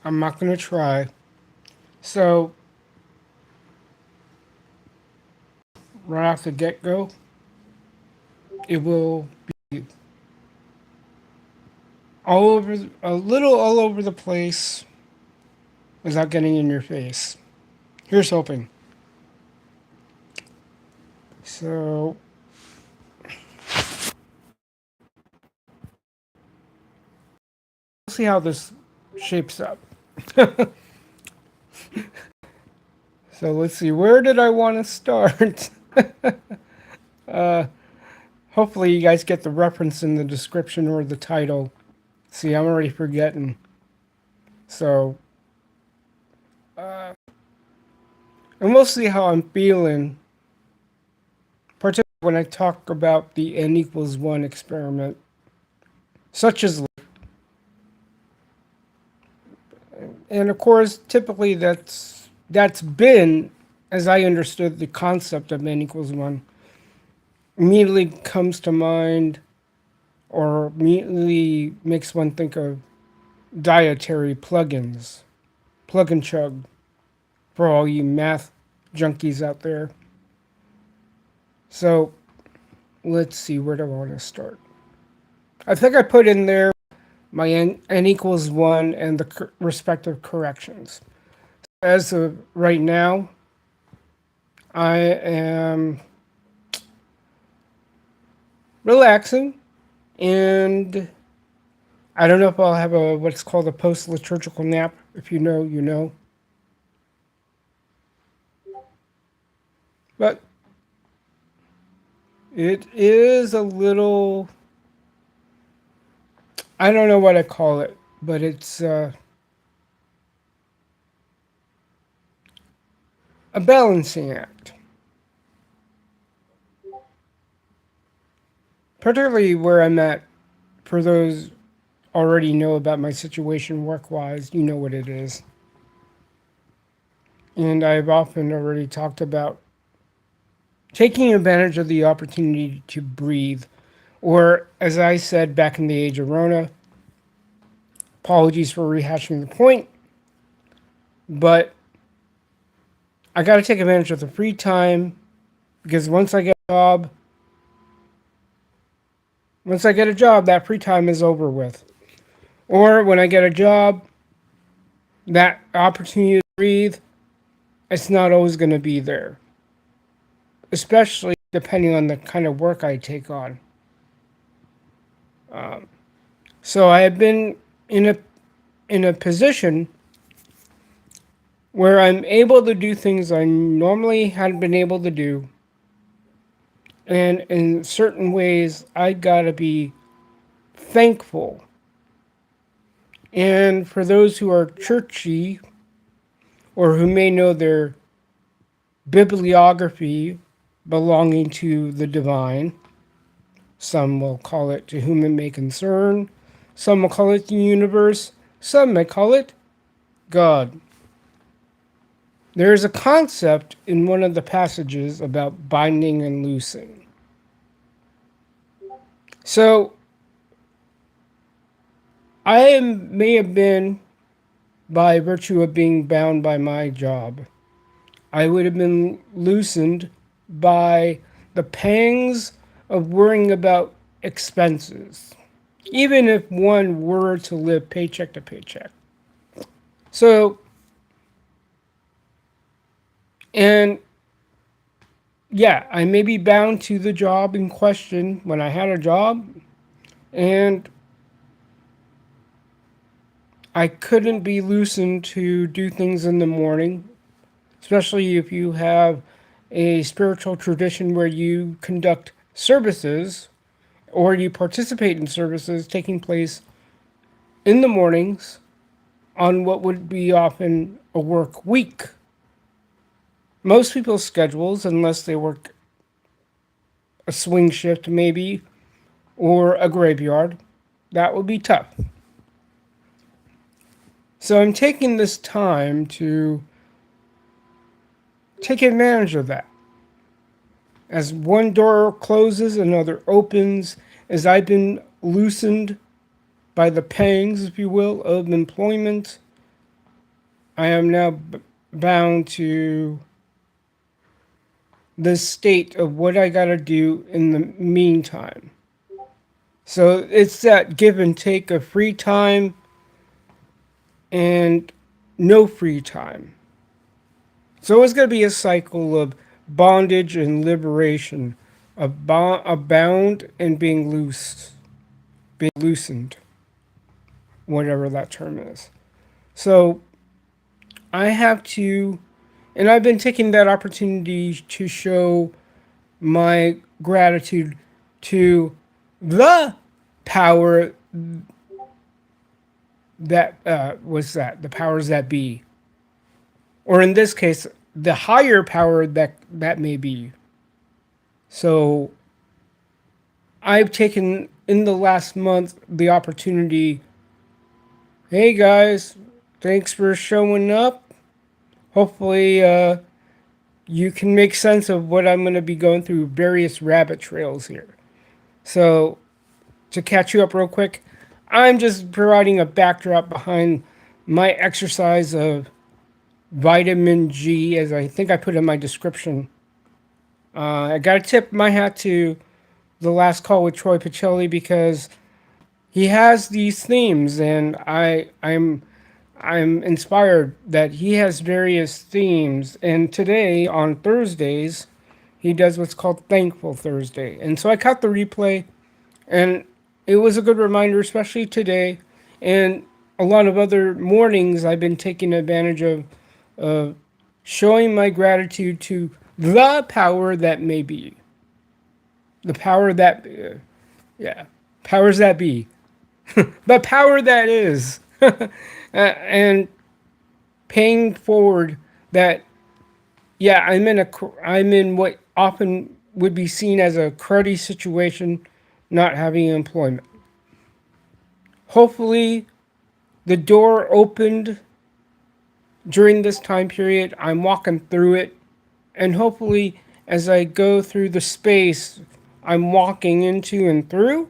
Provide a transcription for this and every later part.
I'm not going to try. So, right off the get go, it will be a little all over the place without getting in your face. Here's hoping. So, we'll see how this shapes up. So, let's see. Where did I want to start? Hopefully, you guys get the reference in the description or the title. See, I'm already forgetting. So, and we'll see how I'm feeling, particularly when I talk about the n equals 1 experiment, such as, and of course, typically that's been, as I understood the concept of n equals 1, immediately comes to mind or immediately makes one think of dietary plugins, plug and chug, for all you math junkies out there. So let's see, where do I want to start? I think I put in there my n equals 1 and the respective corrections. As of right now, I am relaxing, and I don't know if I'll have a what's called a post liturgical nap. If you know, you know. But it is a little, I don't know what I call it, but it's a balancing act. Particularly where I'm at, for those already know about my situation work wise, you know what it is. And I've often already talked about taking advantage of the opportunity to breathe. Or, as I said back in the age of Rona, apologies for rehashing the point, but I got to take advantage of the free time because once I get a job, that free time is over with. Or when I get a job, that opportunity to breathe, it's not always going to be there, especially depending on the kind of work I take on. So I have been in a position where I'm able to do things I normally hadn't been able to do. And in certain ways, I gotta be thankful. And for those who are churchy or who may know their bibliography belonging to the divine, some will call it to whom it may concern, some will call it the universe, some may call it God. There is a concept in one of the passages about binding and loosing. So may have been, by virtue of being bound by my job, I would have been loosened by the pangs of worrying about expenses, even if one were to live paycheck to paycheck. So, and yeah, I may be bound to the job in question when I had a job, and I couldn't be loosened to do things in the morning, especially if you have a spiritual tradition where you conduct services or you participate in services taking place in the mornings on what would be often a work week. Most people's schedules, unless they work a swing shift maybe or a graveyard, that would be tough. So I'm taking this time to take advantage of that. As one door closes, another opens. As I've been loosened by the pangs, if you will, of employment, I am now bound to the state of what I gotta do in the meantime. So it's that give and take of free time and no free time. So it's gonna be a cycle of bondage and liberation, a bound and being loosed, being loosened, whatever that term is. So I have to, and I've been taking that opportunity to show my gratitude to the power that was that the powers that be, or in this case, the higher power that may be. So I've taken in the last month the opportunity. Hey guys, thanks for showing up. Hopefully, you can make sense of what I'm going to be going through various rabbit trails here. So, to catch you up real quick, I'm just providing a backdrop behind my exercise of vitamin G, as I think I put in my description. I got to tip my hat to the last call with Troy Pacelli because he has these themes, and I'm inspired that he has various themes. And today on Thursdays, he does what's called Thankful Thursday. And so I caught the replay, and it was a good reminder, especially today. And a lot of other mornings, I've been taking advantage of showing my gratitude to the power that may be. The power that, yeah, powers that be. The power that is. And paying forward that, yeah, I'm in what often would be seen as a cruddy situation, not having employment. Hopefully, the door opened during this time period. I'm walking through it, and hopefully, as I go through the space I'm walking into and through,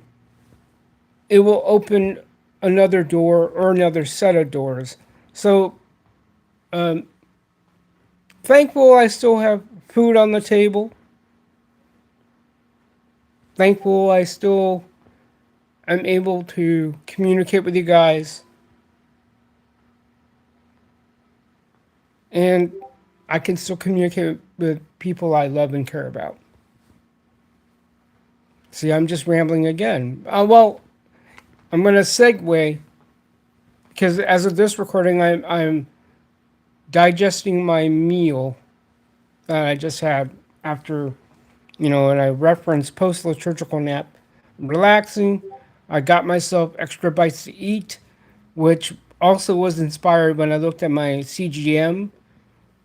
it will open another door or another set of doors. So, thankful I still have food on the table. Thankful I still am able to communicate with you guys. And I can still communicate with people I love and care about. See, I'm just rambling again. Well, I'm going to segue because as of this recording, I'm digesting my meal that I just had after, and I referenced post liturgical nap. I'm relaxing. I got myself extra bites to eat, which also was inspired when I looked at my CGM.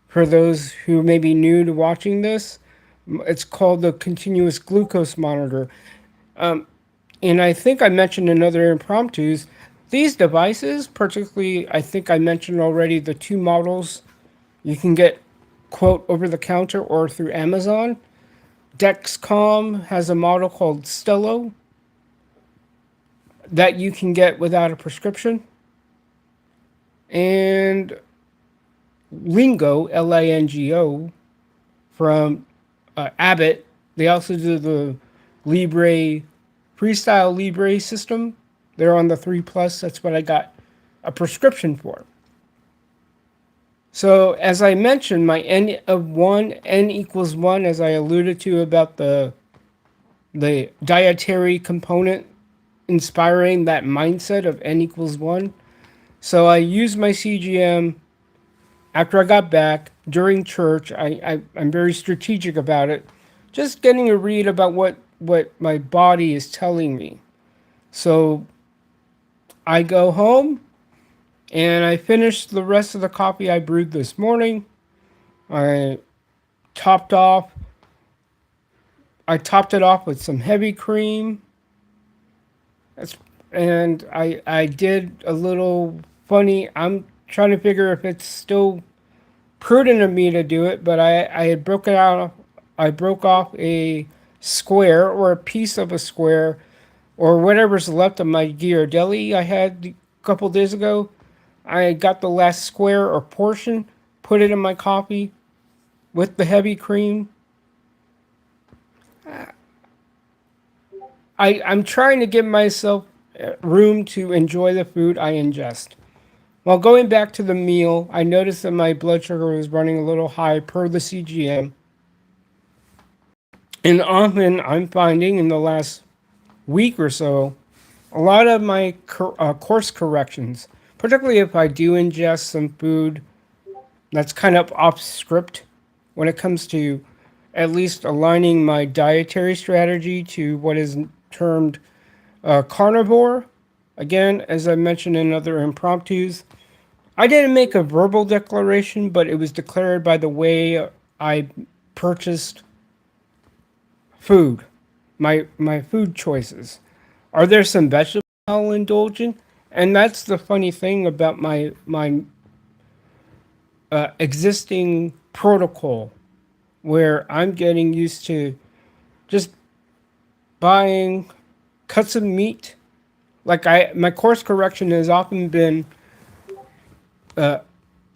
For those who may be new to watching this, it's called the continuous glucose monitor. And I think I mentioned in other impromptus, these devices, particularly, I think I mentioned already the two models you can get, quote, over the counter or through Amazon. Dexcom has a model called Stelo that you can get without a prescription. And Lingo, Lingo, from Abbott, they also do the Libre, Freestyle Libre system. They're on the 3 Plus. That's what I got a prescription for. So as I mentioned, my N of 1, N equals 1, as I alluded to about the dietary component inspiring that mindset of N equals 1. So I used my CGM after I got back during church. I'm very strategic about it. Just getting a read about what my body is telling me. So I go home and I finished the rest of the coffee I brewed this morning. I topped it off with some heavy cream. And I did a little funny. I'm trying to figure if it's still prudent of me to do it, but I had broken out. I broke off a square or a piece of a square or whatever's left of my Ghirardelli I had a couple days ago. I got the last square or portion, put it in my coffee with the heavy cream. I'm trying to give myself room to enjoy the food I ingest. While going back to the meal, I noticed that my blood sugar was running a little high per the CGM. And often I'm finding in the last week or so, a lot of my course corrections, particularly if I do ingest some food that's kind of off script when it comes to at least aligning my dietary strategy to what is termed carnivore. Again, as I mentioned in other impromptus, I didn't make a verbal declaration, but it was declared by the way I purchased food, my food choices. Are there some vegetables I'll indulge in? And that's the funny thing about my existing protocol, where I'm getting used to just buying cuts of meat. Like my course correction has often been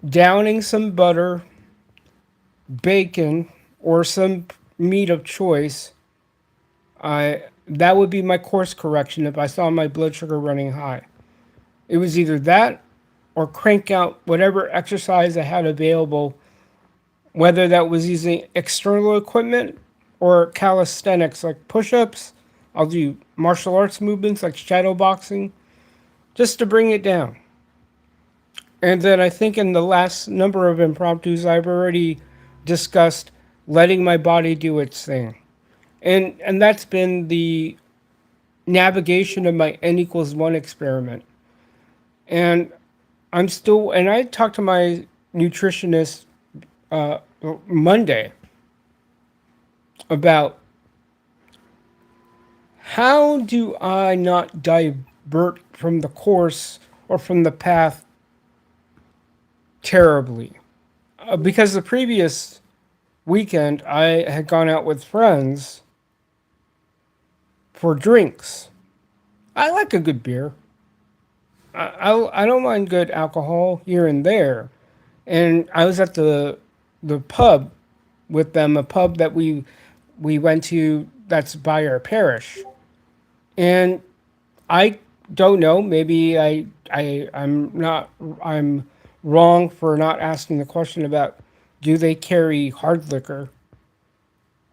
downing some butter, bacon, or some meat of choice. I That would be my course correction if I saw my blood sugar running high. It was either that or crank out whatever exercise I had available, whether that was using external equipment or calisthenics like push-ups. I'll do martial arts movements like shadow boxing just to bring it down. And then I think in the last number of impromptus, I've already discussed letting my body do its thing. And that's been the navigation of my N equals 1 experiment. And and I talked to my nutritionist uh, Monday about how do I not divert from the course or from the path terribly. Because the previous weekend I had gone out with friends for drinks. I like a good beer. I don't mind good alcohol here and there. And I was at the pub with them, a pub that we went to that's by our parish. And I don't know, maybe I'm wrong for not asking the question about do they carry hard liquor.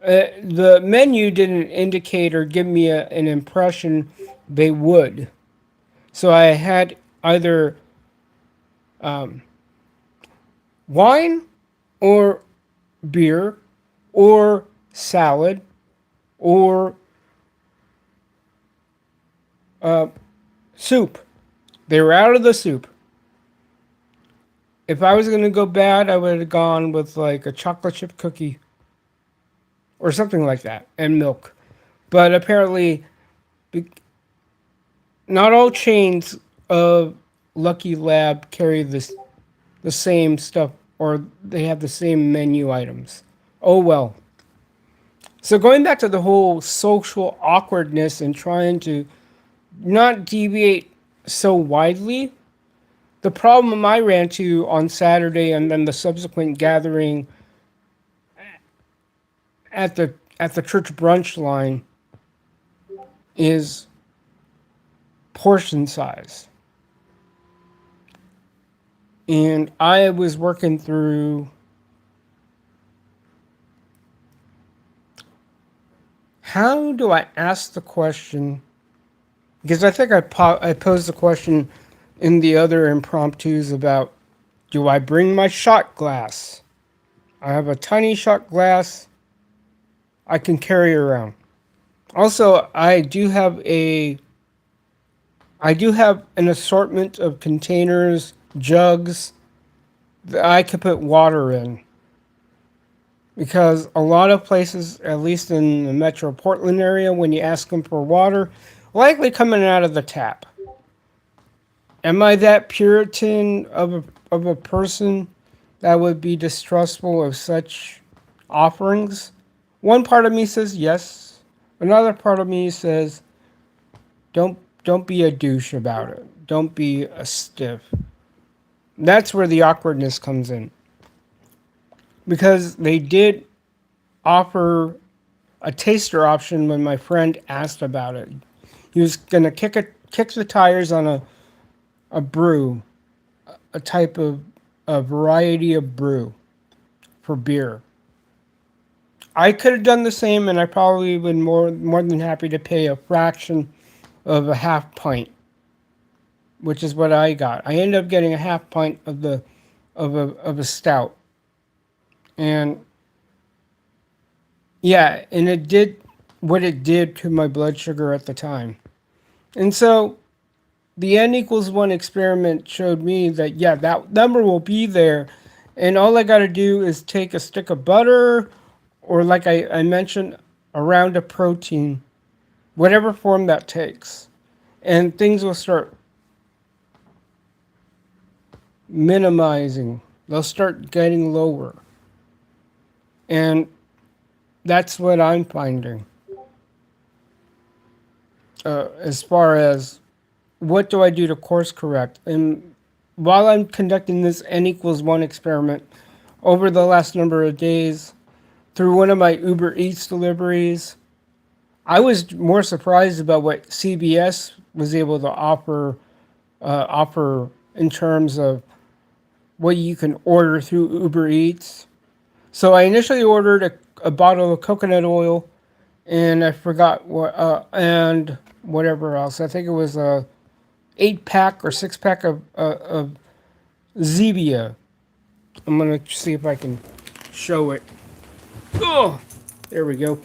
The menu didn't indicate or give me an impression they would. So I had either wine or beer or salad or soup. They were out of the soup. If I was going to go bad, I would have gone with like a chocolate chip cookie or something like that and milk. But apparently, not all chains of Lucky Lab carry the same stuff or they have the same menu items. Oh well. So going back to the whole social awkwardness and trying to not deviate so widely, the problem I ran to on Saturday and then the subsequent gathering at the church brunch line is portion size. And I was working through how do I ask the question? Because I think I posed the question in the other impromptus about do I bring my shot glass? I have a tiny shot glass I can carry around. Also, I do have an assortment of containers, jugs that I could put water in. Because a lot of places, at least in the Metro Portland area, when you ask them for water, likely coming out of the tap. Am I that Puritan of a person that would be distrustful of such offerings? One part of me says yes. Another part of me says don't be a douche about it. Don't be a stiff. That's where the awkwardness comes in. Because they did offer a taster option when my friend asked about it. He was gonna kick the tires on a brew, a type of a variety of brew for beer. I could have done the same, and I probably would more than happy to pay a fraction of a half pint, which is what I got. I ended up getting a half pint of a stout, and yeah, and it did what it did to my blood sugar at the time. And so the n=1 experiment showed me that, yeah, that number will be there. And all I got to do is take a stick of butter, or like I mentioned, a round of protein, whatever form that takes. And things will start minimizing, they'll start getting lower. And that's what I'm finding. As far as what do I do to course correct? And while I'm conducting this n=1 experiment over the last number of days, through one of my Uber Eats deliveries, I was more surprised about what CBS was able to offer in terms of what you can order through Uber Eats. So I initially ordered a bottle of coconut oil, and I forgot what, and whatever else. I think it was a 8-pack or 6-pack of Zevia. I'm gonna see if I can show it. Oh, there we go.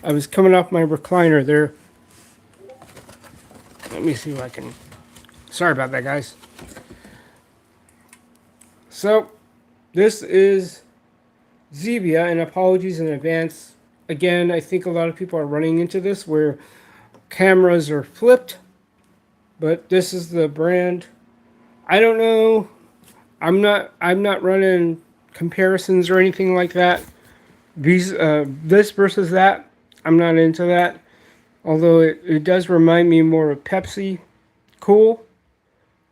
I was coming off my recliner there. Let me see if I can. Sorry about that, guys. So, this is Zevia, and apologies in advance. Again, I think a lot of people are running into this where cameras are flipped, but this is the brand. I don't know. I'm not running comparisons or anything like that. This versus that, I'm not into that. Although it does remind me more of Pepsi. Cool.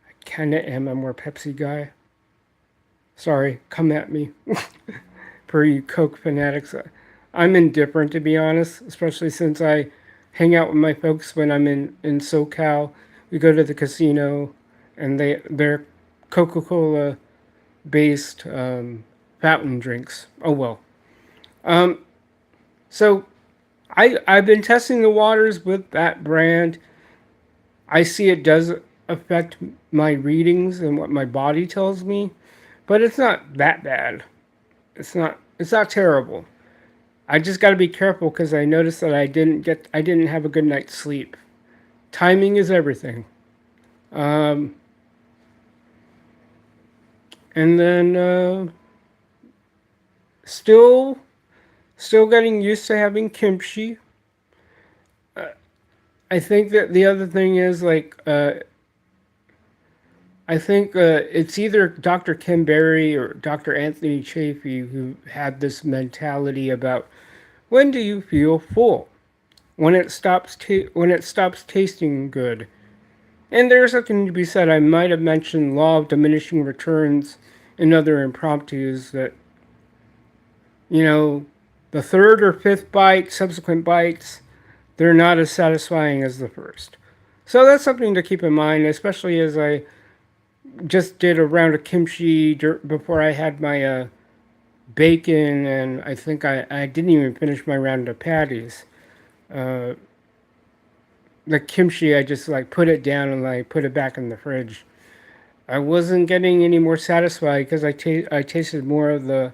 I kind of am a more Pepsi guy. Sorry, come at me. For you Coke fanatics. I'm indifferent, to be honest, especially since I hang out with my folks when I'm in SoCal. We go to the casino, and they're Coca-Cola based fountain drinks. Oh well. So I've been testing the waters with that brand. I see it does affect my readings and what my body tells me, but it's not that bad. It's not terrible. I just got to be careful because I noticed that I didn't have a good night's sleep. Timing is everything. Um, and then still getting used to having kimchi. I think that the other thing is like I think it's either Dr. Kim Berry or Dr. Anthony Chaffee who had this mentality about when do you feel full? When it stops tasting good. And there's something to be said. I might have mentioned law of diminishing returns in other impromptus that, you know, the third or fifth bite, subsequent bites, they're not as satisfying as the first. So that's something to keep in mind, especially as I just did a round of kimchi before I had my bacon, and I think I didn't even finish my round of patties. Uh, the kimchi, I just like put it down and like put it back in the fridge. I wasn't getting any more satisfied because I tasted more of the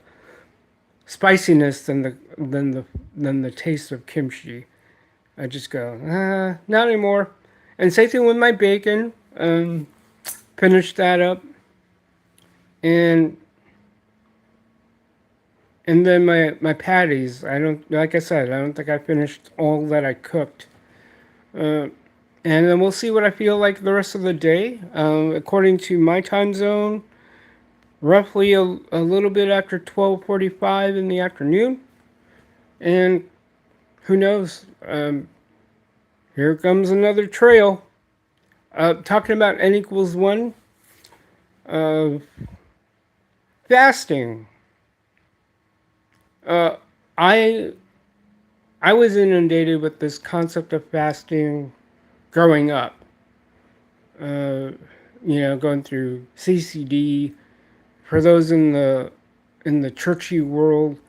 spiciness than the taste of kimchi. I just go, not anymore. And same thing with my bacon. Finished that up, and then my patties. I don't like I said. I don't think I finished all that I cooked. Uh, and then we'll see what I feel like the rest of the day. According to my time zone, roughly a little bit after 12:45 in the afternoon, and who knows? Here comes another trail. Talking about n=1. Uh, Fasting. Uh, I I was inundated with this concept of fasting growing up. Uh, going through CCD. For those in the churchy world,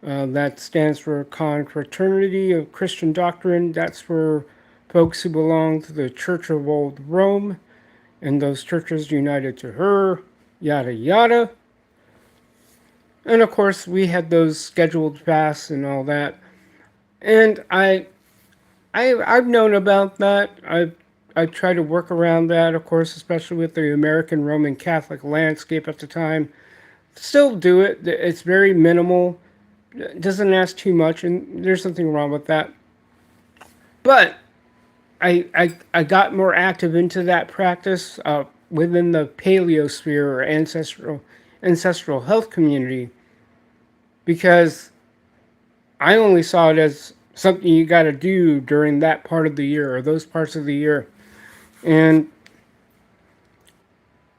that stands for Confraternity of Christian Doctrine. That's for folks who belong to the Church of Old Rome and those churches united to her, yada yada. And of course, we had those scheduled fasts and all that. And I've known about that. I try to work around that, of course, especially with the American Roman Catholic landscape at the time. Still do it. It's very minimal. It doesn't ask too much, and there's nothing wrong with that. But I got more active into that practice within the paleosphere or ancestral health community because I only saw it as something you got to do during that part of the year or those parts of the year. And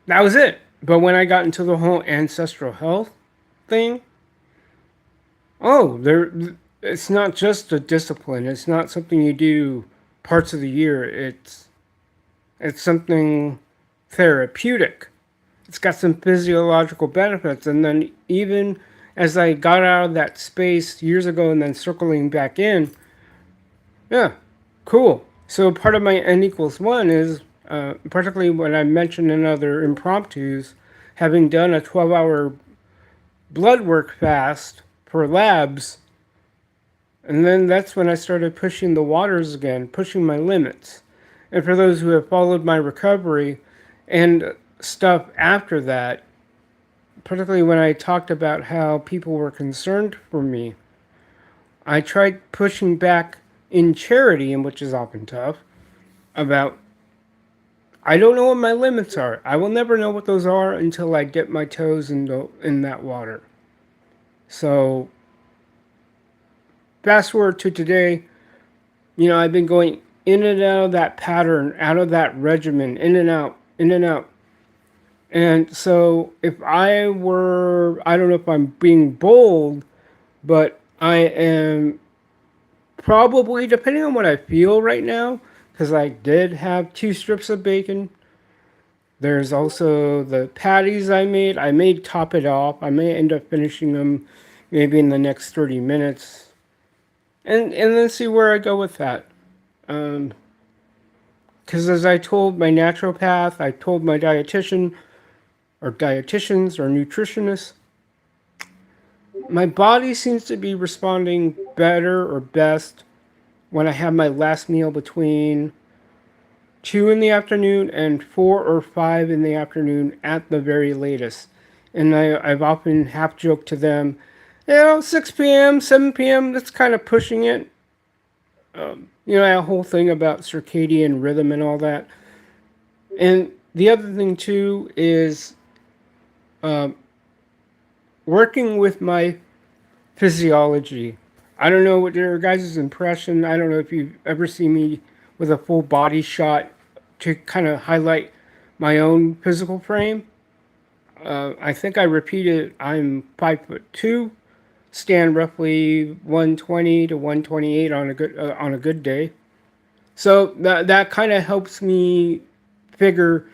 that was it. But when I got into the whole ancestral health thing, there it's not just a discipline. It's not something you do parts of the year. It's something therapeutic. It's got some physiological benefits. And then even as I got out of that space years ago and then circling back in, yeah, cool. So part of my N equals one is, particularly when I mentioned in other impromptus, having done a 12-hour blood work fast for labs. And then that's when I started pushing the waters again, pushing my limits. And for those who have followed my recovery and stuff after that, particularly when I talked about how people were concerned for me, I tried pushing back in charity, and which is often tough, about I don't know what my limits are. I will never know what those are until I dip my toes in that water. So fast forward to today, I've been going in and out of that pattern, out of that regimen, in and out, in and out. And so if I were, I don't know if I'm being bold, but I am probably, depending on what I feel right now, because I did have 2 strips of bacon. There's also the patties I made. I may top it off. I may end up finishing them maybe in the next 30 minutes. And then see where I go with that. Because as I told my naturopath, I told my dietitian, or dietitians, or nutritionists, my body seems to be responding better or best when I have my last meal between 2 in the afternoon and 4 or 5 in the afternoon at the very latest. And I've often half joked to them, 6 p.m., 7 p.m., that's kind of pushing it. That whole thing about circadian rhythm and all that. And the other thing, too, is working with my physiology. I don't know what your guys' impression. I don't know if you've ever seen me with a full body shot to kind of highlight my own physical frame. I think I repeated I'm 5'2", stand roughly 120 to 128 on a good day. So that kind of helps me figure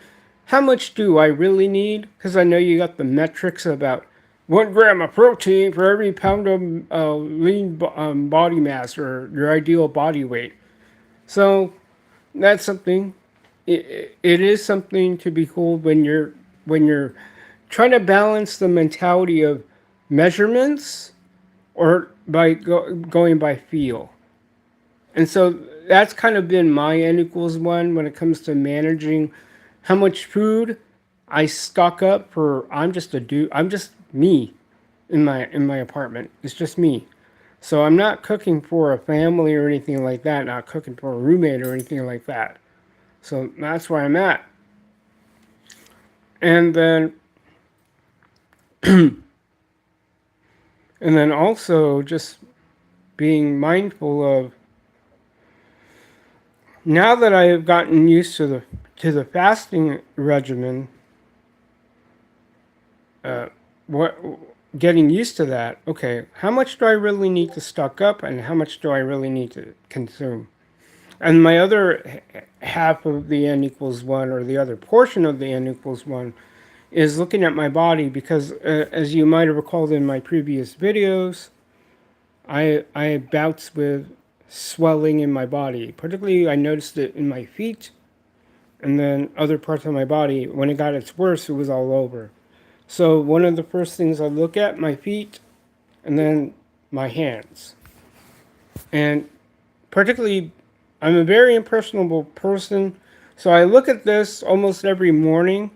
how much do I really need, because I know you got the metrics about 1 gram of protein for every pound of lean body mass or your ideal body weight. So that's something. It is something to behold when you're trying to balance the mentality of measurements or by going by feel. And so that's kind of been my N equals one when it comes to managing how much food I stock up for. I'm just me in my apartment. It's just me. So I'm not cooking for a family or anything like that, not cooking for a roommate or anything like that. So that's where I'm at. And then and then also just being mindful of, now that I have gotten used to the fasting regimen, what getting used to that. Okay, how much do I really need to stock up, and how much do I really need to consume? And my other half of the n equals one, or the other portion of the n equals one, is looking at my body because, as you might have recalled in my previous videos, I bounce with swelling in my body. Particularly, I noticed it in my feet, and then other parts of my body. When it got its worst, it was all over. So one of the first things I look at, my feet, and then my hands. And particularly, I'm a very impressionable person, so I look at this almost every morning.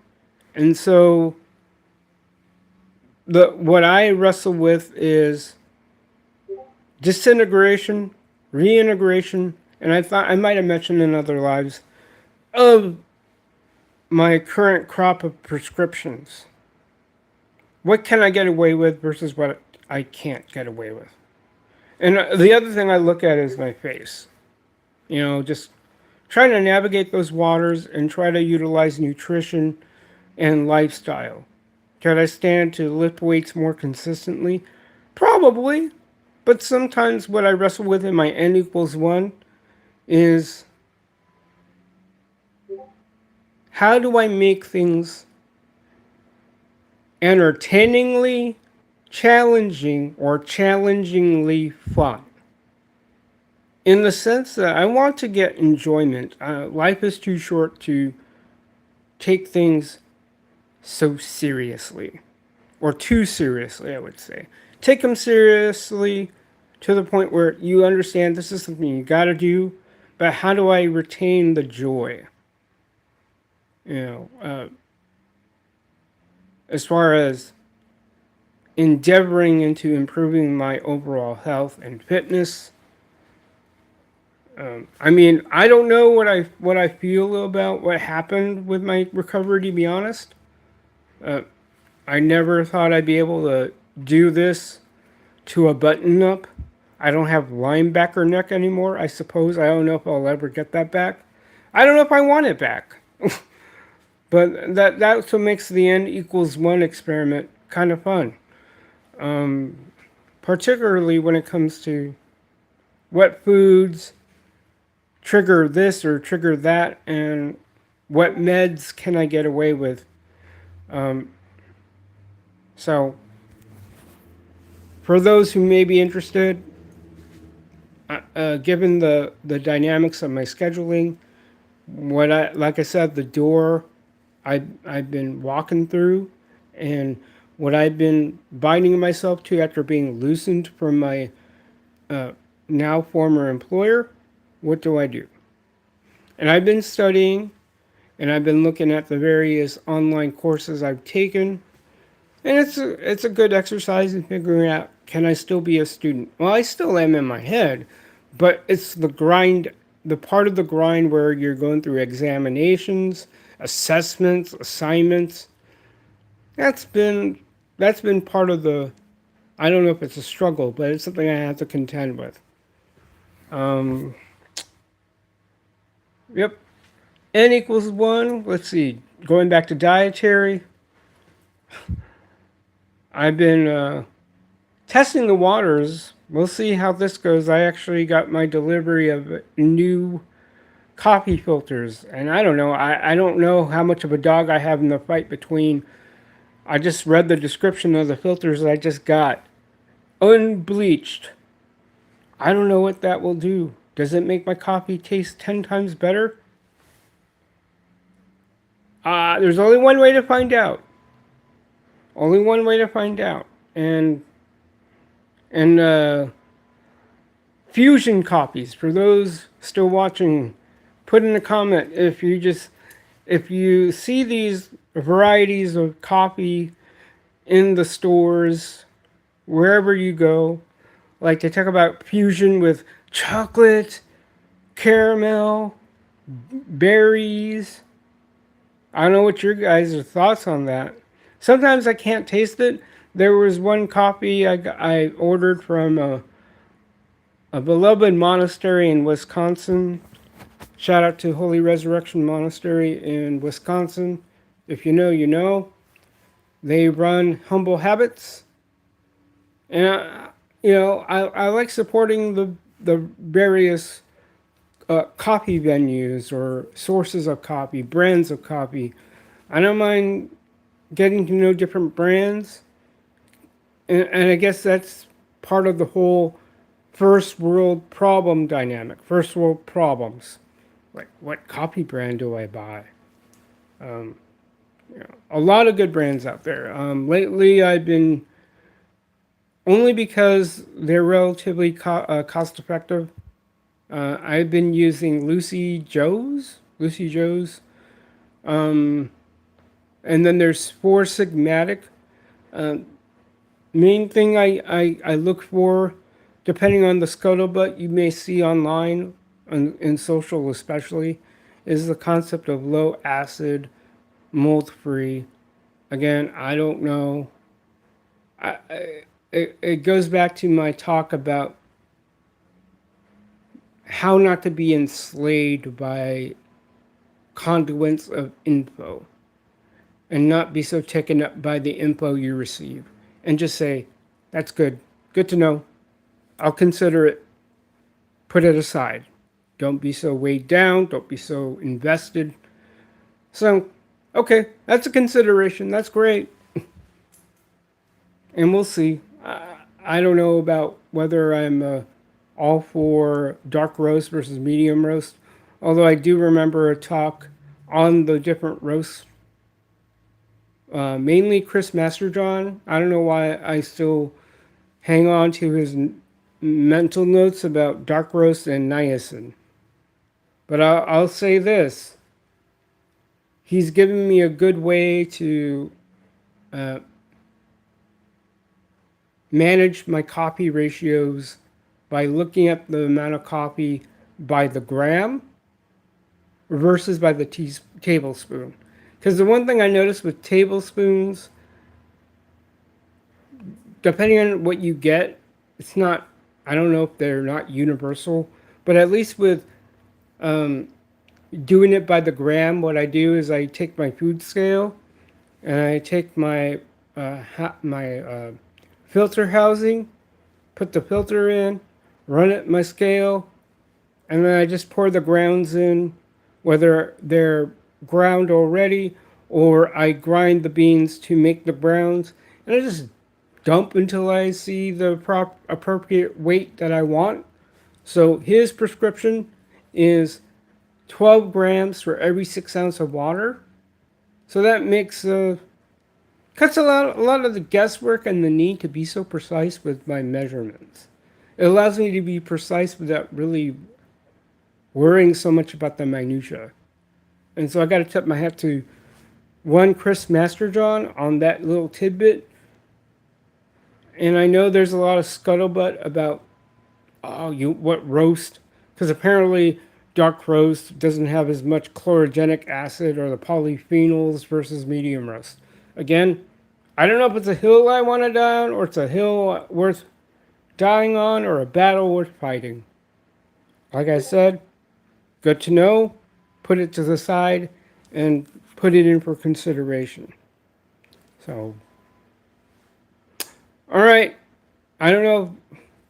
And so the what I wrestle with is disintegration, reintegration, and I thought I might have mentioned in other lives of my current crop of prescriptions. What can I get away with versus what I can't get away with? And the other thing I look at is my face. Just trying to navigate those waters and try to utilize nutrition and lifestyle. Can I stand to lift weights more consistently? Probably. But sometimes what I wrestle with in my n equals 1 is how do I make things entertainingly challenging or challengingly fun? In the sense that I want to get enjoyment. Life is too short to take things so seriously, or too seriously, I would say. Take them seriously to the point where you understand this is something you got to do, but how do I retain the joy? As far as endeavoring into improving my overall health and fitness. I don't know what I feel about what happened with my recovery. To be honest, I never thought I'd be able to do this to a button up. I don't have linebacker neck anymore. I suppose I don't know if I'll ever get that back. I don't know if I want it back. But that's what makes the n equals 1 experiment kind of fun. Particularly when it comes to what foods trigger this or trigger that, and what meds can I get away with. So, for those who may be interested, given the dynamics of my scheduling, like I said, the door I've been walking through, and what I've been binding myself to after being loosened from my now former employer, what do I do? And I've been studying, and I've been looking at the various online courses I've taken, and it's a good exercise in figuring out, can I still be a student? Well, I still am in my head, but it's the grind, the part of the grind where you're going through examinations, assessments, assignments. That's been part of the, I don't know if it's a struggle, but it's something I have to contend with. Yep. N equals 1. Let's see. Going back to dietary, I've been testing the waters. We'll see how this goes. I actually got my delivery of new coffee filters, and I don't know. I don't know how much of a dog I have in the fight between. I just read the description of the filters that I just got. Unbleached. I don't know what that will do. Does it make my coffee taste 10 times better? There's only one way to find out. Only one way to find out. And fusion coffees, for those still watching, put in a comment if you see these varieties of coffee in the stores, wherever you go. Like, they talk about fusion with chocolate, caramel, berries. I don't know what your guys' thoughts on that. Sometimes I can't taste it. There was one coffee I ordered from a beloved monastery in Wisconsin. Shout out to Holy Resurrection Monastery in Wisconsin. If you know, you know. They run Humble Habits, and I like supporting the various copy venues or sources of copy, brands of copy. I don't mind getting to know different brands, and I guess that's part of the whole first world problem dynamic. First world problems, like what copy brand do I buy? A lot of good brands out there. Lately, I've been only because they're relatively cost effective. I've been using Lucy Joe's, and then there's Four Sigmatic. Main thing I look for, depending on the scuttlebutt you may see online, in social especially, is the concept of low acid, mold free. Again, I don't know. It goes back to my talk about how not to be enslaved by conduits of info and not be so taken up by the info you receive and just say, that's good. Good to know. I'll consider it. Put it aside. Don't be so weighed down. Don't be so invested. So, okay, that's a consideration. That's great. And we'll see. I don't know about whether I'm all for dark roast versus medium roast, although I do remember a talk on the different roasts. Mainly Chris Masterjohn. I don't know why I still hang on to his mental notes about dark roast and niacin. But I'll say this. He's given me a good way to manage my coffee ratios by looking at the amount of coffee by the gram versus by the tablespoon. Because the one thing I noticed with tablespoons, depending on what you get, it's not, I don't know if they're not universal, but at least with doing it by the gram, what I do is I take my food scale and I take my filter housing, put the filter in, run it my scale, and then I just pour the grounds in, whether they're ground already or I grind the beans to make the browns, and I just dump until I see the appropriate weight that I want. So his prescription is 12 grams for every 6 ounces of water. So that makes cuts a lot of the guesswork and the need to be so precise with my measurements. It allows me to be precise without really worrying so much about the minutia. And so I got to tip my hat to one Chris Masterjohn on that little tidbit. And I know there's a lot of scuttlebutt about what roast, because apparently dark roast doesn't have as much chlorogenic acid or the polyphenols versus medium roast. Again, I don't know if it's a hill I want to die on or it's a hill worth dying on or a battle worth fighting. Like I said, good to know, put it to the side and put it in for consideration. So, all right. I don't know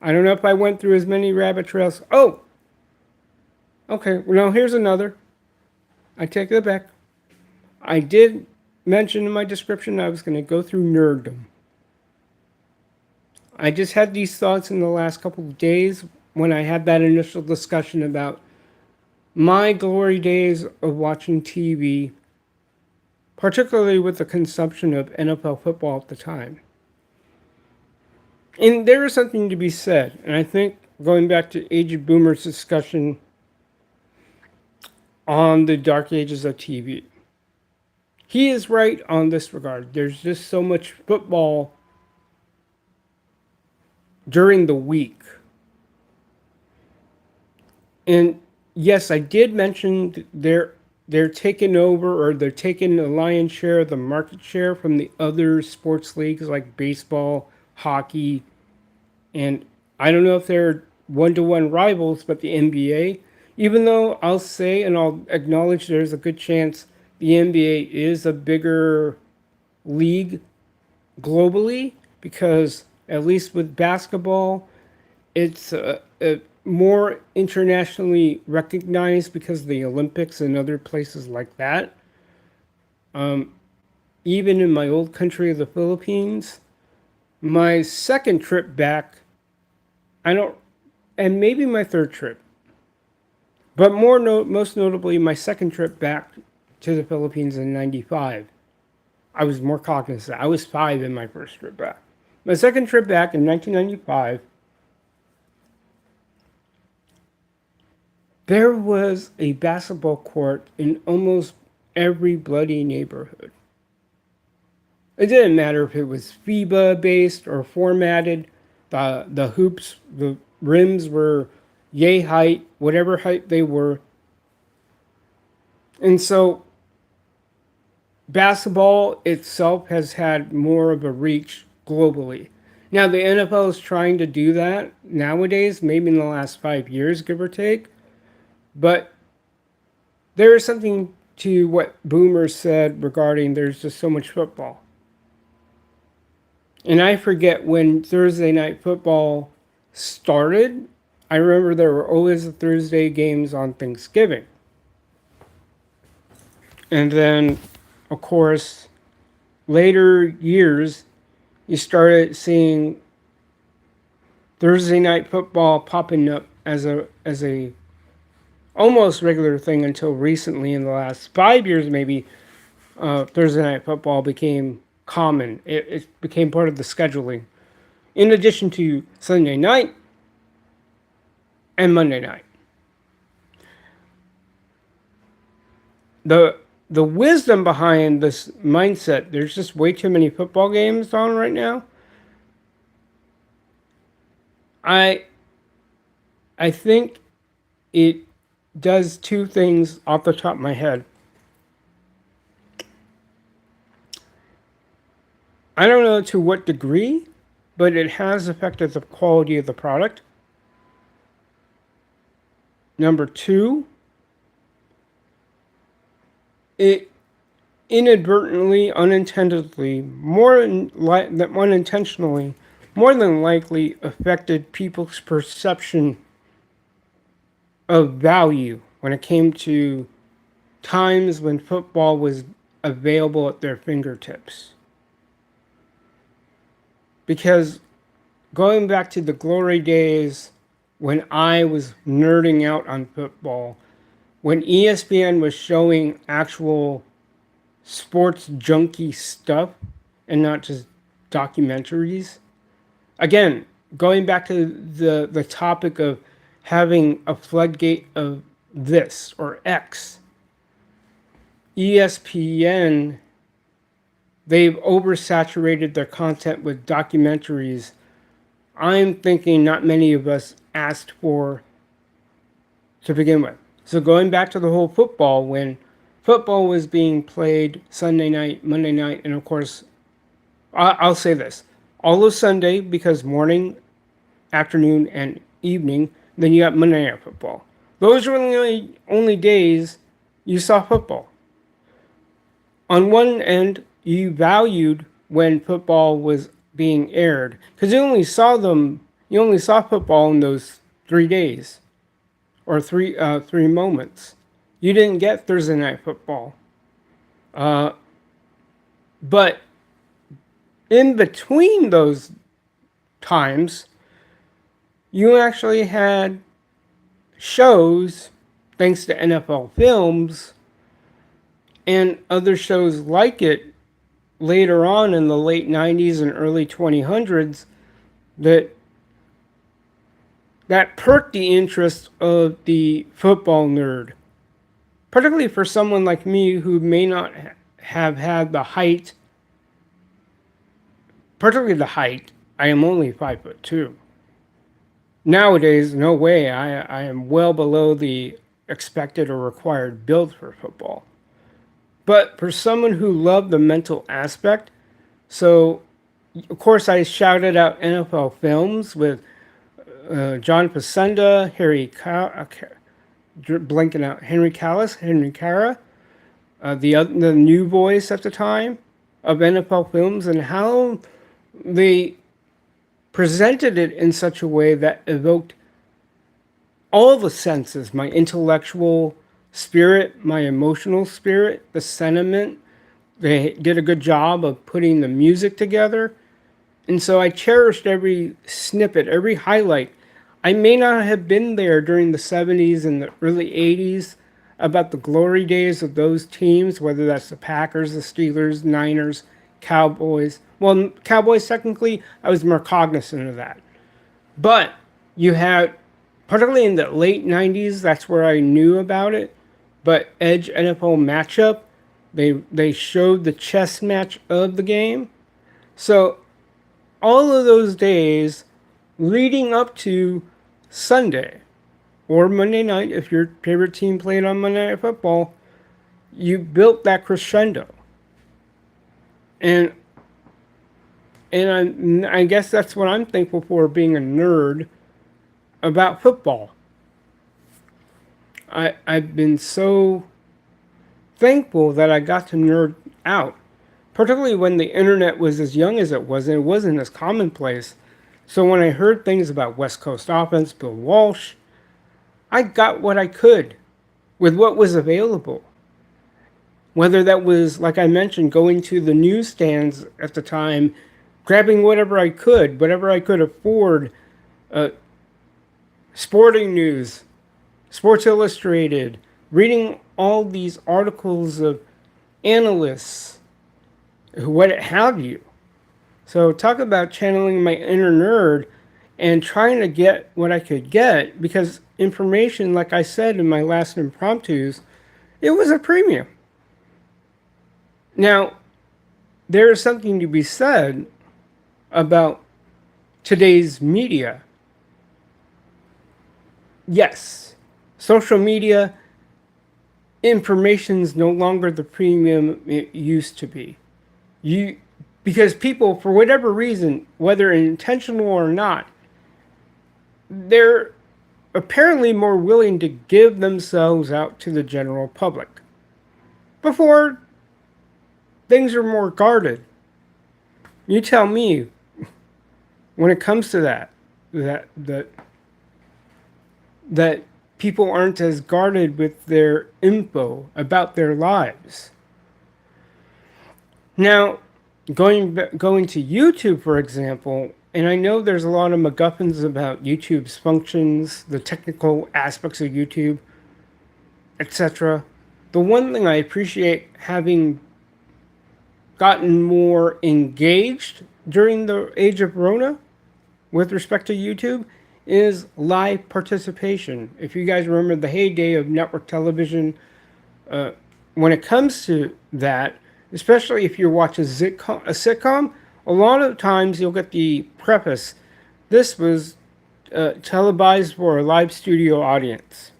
if I went through as many rabbit trails. Oh, okay. Well, now here's another. I take it back. I did mention in my description I was going to go through nerddom. I just had these thoughts in the last couple of days when I had that initial discussion about my glory days of watching TV, particularly with the consumption of NFL football at the time. And there is something to be said, and I think going back to Aged Boomer's discussion on the dark ages of TV, he is right on this regard. There's just so much football during the week. And yes, I did mention they're taking over, or they're taking the lion's share of the market share from the other sports leagues like baseball, hockey, and I don't know if they're one-to-one rivals, but the NBA, even though I'll say and I'll acknowledge there's a good chance the NBA is a bigger league globally because, at least with basketball, it's more internationally recognized because of the Olympics and other places like that. Even in my old country of the Philippines, my second trip back, I don't, and maybe my third trip, but most notably, my second trip back to the Philippines in '95. I was more cognizant. I was 5 in my first trip back. My second trip back in 1995, there was a basketball court in almost every bloody neighborhood. It didn't matter if it was FIBA based or formatted. The hoops, the rims were yay height, whatever height they were. And so basketball itself has had more of a reach globally. Now, the NFL is trying to do that nowadays, maybe in the last 5 years, give or take. But there is something to what Boomer said regarding there's just so much football. And I forget when Thursday night football started. I remember there were always the Thursday games on Thanksgiving. And then, of course, later years, you started seeing Thursday night football popping up as a almost regular thing until recently. In the last 5 years, maybe Thursday night football became common. It became part of the scheduling, in addition to Sunday night and Monday night. The wisdom behind this mindset, there's just way too many football games on right now. I think it does two things off the top of my head. I don't know to what degree, but it has affected the quality of the product. Number two, it inadvertently, unintentionally, unintentionally, more than likely affected people's perception of value when it came to times when football was available at their fingertips. Because going back to the glory days when I was nerding out on football, when ESPN was showing actual sports junkie stuff and not just documentaries. Again, going back to the topic of having a floodgate of this or X, ESPN, they've oversaturated their content with documentaries I'm thinking not many of us asked for to begin with. So going back to the whole football, when football was being played Sunday night, Monday night, and of course, I'll say this, all of Sunday because morning, afternoon, and evening, then you got Monday night football. Those were the only days you saw football. On one end, you valued when football was being aired because you only saw football in those 3 days or three moments. You didn't get Thursday night football, but in between those times, you actually had shows, thanks to NFL Films and other shows like it later on in the late 90s and early 2000s that perked the interest of the football nerd, particularly for someone like me who may not have had the height, particularly the height. I am only 5'2". Nowadays, no way. I am well below the expected or required build for football. But for someone who loved the mental aspect, so of course I shouted out NFL Films with John Facenda, Henry Callis, Henry Cara, the new voice at the time, of NFL films and how they presented it in such a way that evoked all the senses, my intellectual spirit, my emotional spirit, the sentiment. They did a good job of putting the music together. And so I cherished every snippet, every highlight. I may not have been there during the 70s and the early 80s about the glory days of those teams, whether that's the Packers, the Steelers, Niners, Cowboys. Well, Cowboys, technically, I was more cognizant of that. But you had, particularly in the late 90s, that's where I knew about it. But Edge NFL matchup, they showed the chess match of the game. So all of those days leading up to Sunday or Monday night, if your favorite team played on Monday Night Football, you built that crescendo. And I guess that's what I'm thankful for, being a nerd about football. I've been so thankful that I got to nerd out, particularly when the internet was as young as it was, and it wasn't as commonplace. So when I heard things about West Coast offense, Bill Walsh, I got what I could with what was available. Whether that was, like I mentioned, going to the newsstands at the time, grabbing whatever I could afford, sporting news, Sports Illustrated, reading all these articles of analysts, what have you. So talk about channeling my inner nerd and trying to get what I could get, because information, like I said in my last impromptus, it was a premium. Now, there is something to be said about today's media. Yes, social media information is no longer the premium it used to be. Because people, for whatever reason, whether intentional or not, they're apparently more willing to give themselves out to the general public. Before, things are more guarded. You tell me, when it comes to that people aren't as guarded with their info about their lives. Now, going to YouTube, for example, and I know there's a lot of MacGuffins about YouTube's functions, the technical aspects of YouTube, etc. The one thing I appreciate, having gotten more engaged during the age of Rona with respect to YouTube, is live participation. If you guys remember the heyday of network television, when it comes to that, especially if you watch a sitcom, a lot of times you'll get the preface, this was televised for a live studio audience.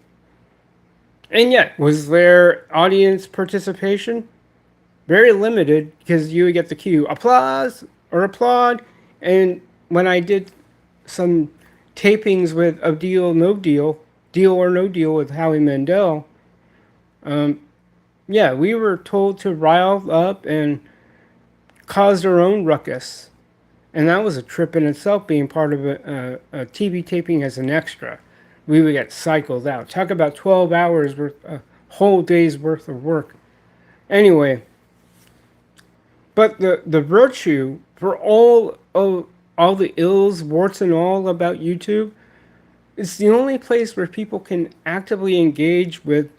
And yet, was there audience participation? Very limited, because you would get the cue, applause or applaud. And when I did some tapings with of Deal or No Deal with Howie Mandel, yeah, we were told to rile up and cause our own ruckus. And that was a trip in itself, being part of a TV taping as an extra. We would get cycled out. Talk about 12 hours worth, a whole day's worth of work. Anyway, but the virtue for all the ills, warts and all about YouTube, it's the only place where people can actively engage with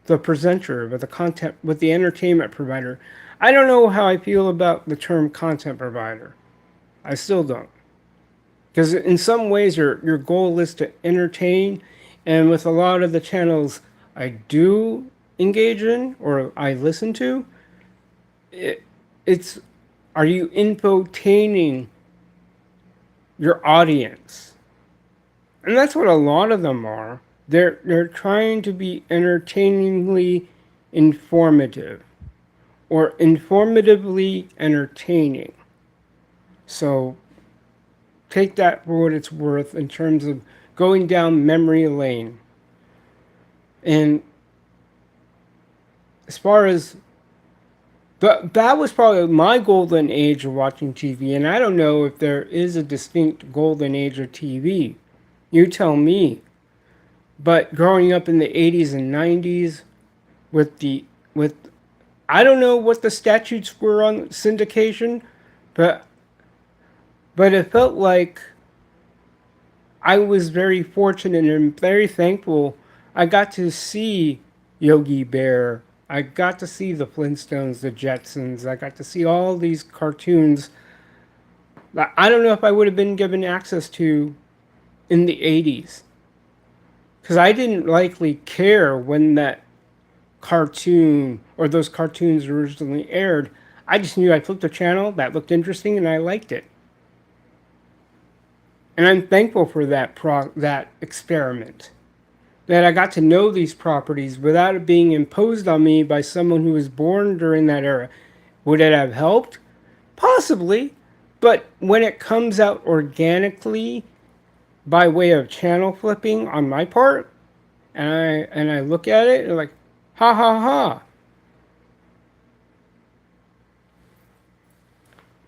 the presenter, with the content, with the entertainment provider. I don't know how I feel about the term content provider. I still don't. Because in some ways your goal is to entertain, and with a lot of the channels I do engage in or I listen to, it's, are you infotaining your audience? And that's what a lot of them are. They're trying to be entertainingly informative or informatively entertaining. So take that for what it's worth in terms of going down memory lane. And as far as But that was probably my golden age of watching TV, and I don't know if there is a distinct golden age of TV. You tell me. But growing up in the 80s and 90s with the with I don't know what the statutes were on syndication, but it felt like I was very fortunate and very thankful. I got to see Yogi Bear. I got to see the Flintstones, the Jetsons. I got to see all these cartoons that I don't know if I would have been given access to in the 80s. Because I didn't likely care when that cartoon or those cartoons originally aired. I just knew I flipped a channel that looked interesting and I liked it. And I'm thankful for that experiment. That I got to know these properties without it being imposed on me by someone who was born during that era. Would it have helped? Possibly. But when it comes out organically by way of channel flipping on my part, and I look at it and like, ha ha ha.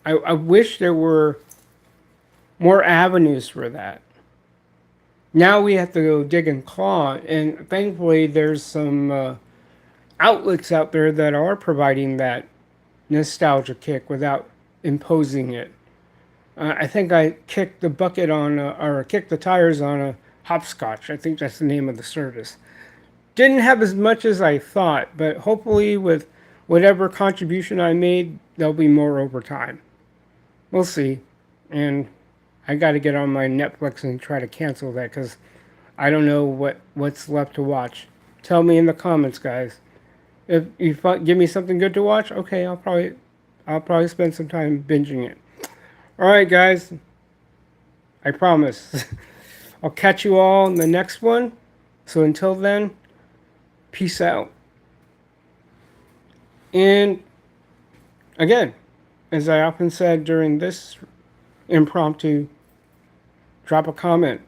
I wish there were more avenues for that. Now we have to go dig and claw, and thankfully there's some outlets out there that are providing that nostalgia kick without imposing it. I think I kicked the bucket on, or kicked the tires on a hopscotch. I think that's the name of the service. Didn't have as much as I thought, but hopefully with whatever contribution I made, there'll be more over time. We'll see. And I got to get on my Netflix and try to cancel that because I don't know what's left to watch. Tell me in the comments, guys. If you give me something good to watch, okay, I'll probably spend some time binging it. All right, guys. I promise. I'll catch you all in the next one. So until then, peace out. And again, as I often said during this impromptu, drop a comment.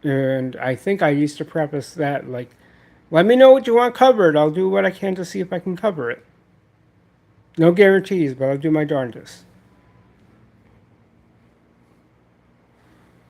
And I think I used to preface that like, let me know what you want covered. I'll do what I can to see if I can cover it. No guarantees, but I'll do my darndest.